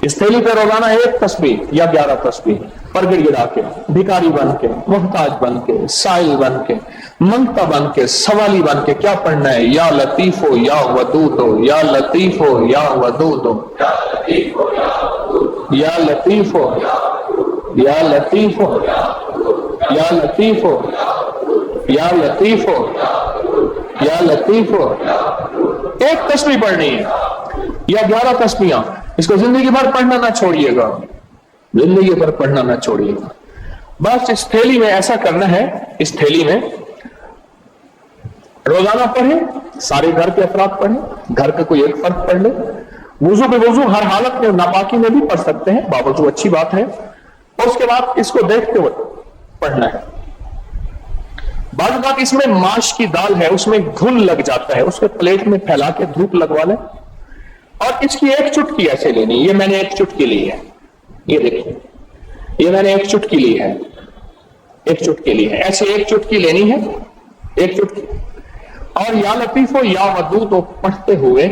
इस थैली पे रोजाना 1 तस्बीह या 11 तस्बीह पर गिड़गिड़ा के, भिखारी बन के, मुहताज बन के, साइल बन के, मंगता बन के, सवाली बन के क्या पढ़ना है? या लतीफो या वदूदो, या लतीफो या वदूदो, या लतीफो या लतीफो या लतीफो या लतीफो या लतीफो। 1 तस्बीह पढ़नी है या 11 तस्बीहां। इसको जिंदगी भर पढ़ना ना छोड़िएगा, जिंदगी भर पढ़ना ना छोड़िएगा। बस इस थैली में ऐसा करना है, इस थैली में रोजाना पढ़े, सारे घर के अफराद पढ़े, घर का कोई एक फर्द पढ़ ले, वुजू पे वुजू हर हालत में, नापाकी में भी पढ़ सकते हैं, बावजूद अच्छी बात है। और उसके बाद इसको देखते हुए पढ़ना है। बाद बात इसमें माश की दाल है, उसमें घुन लग जाता है, उसको प्लेट में फैला के धूप लगवा ले। और इसकी 1 चुटकी ऐसे लेनी, ये मैंने 1 चुटकी ली है, ये देखिए, ये मैंने 1 चुटकी ली है, 1 चुटकी ली है, ऐसे 1 चुटकी लेनी है, 1 चुटकी। और या लतीफो या वदूद पढ़ते हुए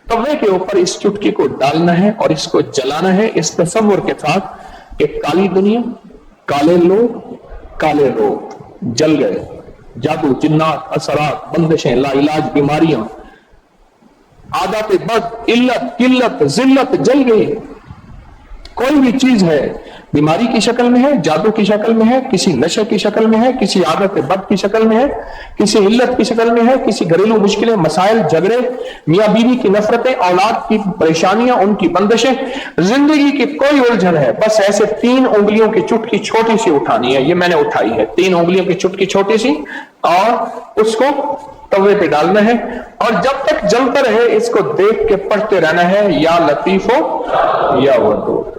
तवे के ऊपर इस चुटकी को डालना है और इसको जलाना है, इस तसव्वुर के साथ कि काली दुनिया, काले लोग, काले रोग जल गए, जादू, जिन्नात, असरात, बंदिशें, लाइलाज बीमारियां, आदत बद, इल्लत, किल्लत, जिल्लत जल गई। कोई भी चीज है, बीमारी की शक्ल में है, जादू की शक्ल में है, किसी नशे की शक्ल में है, किसी आदत बद की शक्ल में है, किसी इल्लत की शक्ल में है, किसी घरेलू मुश्किलें, मसाइल, झगड़े, मियां बीवी की नफरतें, औलाद की परेशानियां, उनकी बंदिशें, जिंदगी की कोई उलझन है, बस ऐसे 3 उंगलियों की चुटकी छोटी सी उठानी है। ये मैंने उठाई है, 3 उंगलियों की चुटकी छोटी सी, और उसको तवे पे डालना है और जब तक जलता रहे इसको देख के पढ़ते रहना है, या लतीफो या वदूद।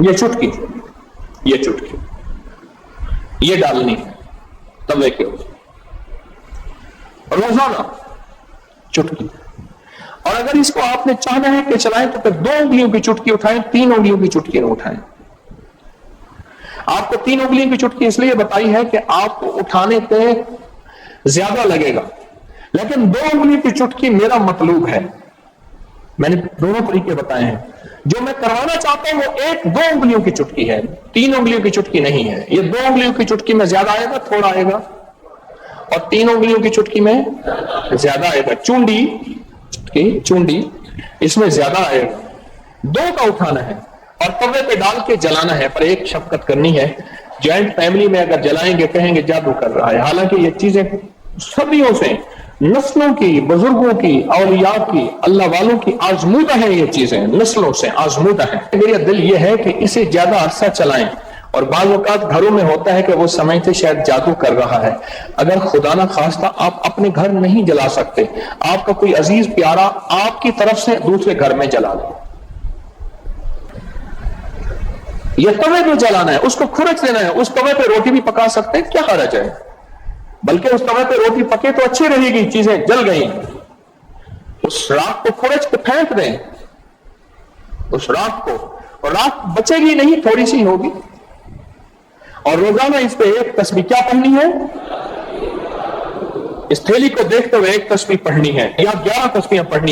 ये चुटकी, ये चुटकी, ये डालनी है तवे के ऊपर रोजाना चुटकी। और अगर इसको आपने चाहना है कि चलाएं तो फिर 2 उंगलियों की चुटकी उठाएं, 3 उंगलियों की चुटकी न उठाएं। आपको 3 उंगलियों की चुटकी इसलिए बताई है कि आपको उठाने पे ज्यादा लगेगा, लेकिन 2 उंगलियों की चुटकी मेरा मतलूब है। मैंने दोनों तरीके बताए हैं। जो मैं करवाना चाहता हूं वो 1-2 उंगलियों की चुटकी है, 3 उंगलियों की चुटकी नहीं है। ये 2 उंगलियों की चुटकी में ज्यादा आएगा, थोड़ा आएगा, और 3 उंगलियों की चुटकी में ज्यादा आएगा। चुंडी इसमें ज्यादा आएगा। 2 का उठाना है और तवे पे डाल के जलाना है। पर एक शफकत करनी है, जॉइंट फैमिली में अगर जलाएंगे कहेंगे जादू कर रहा है। हालांकि ये चीजें सदियों से, नस्लों की, बुजुर्गों की, औलिया की, अल्लाह वालों की आजमूदा है, ये चीजें नस्लों से आजमूदा है। मेरा दिल ये है कि इसे ज्यादा अरसा चलाएं। और बाज़ औक़ात घरों में होता है कि वो समझते शायद जादू कर रहा है। अगर खुदा ना खास्ता आप अपने घर नहीं जला सकते, आपका कोई अजीज प्यारा आपकी तरफ से दूसरे घर में जला दे, ये तवे पे जलाना है, उसको खुरच देना है। उस तवे पे रोटी भी पका सकते हैं, क्या हरज है? बल्कि उस तवे पे रोटी पके तो अच्छी रहेगी, चीजें जल गई, उस राख को खुरच के फेंक दें, उस राख को, और राख बचेगी नहीं, थोड़ी सी होगी। और रोजाना इस पे 1 तस्बीह क्या पढ़नी है? इस थैली को देखते हुए 1 तस्बीह पढ़नी है या 11 तस्बीहें पढ़नी है।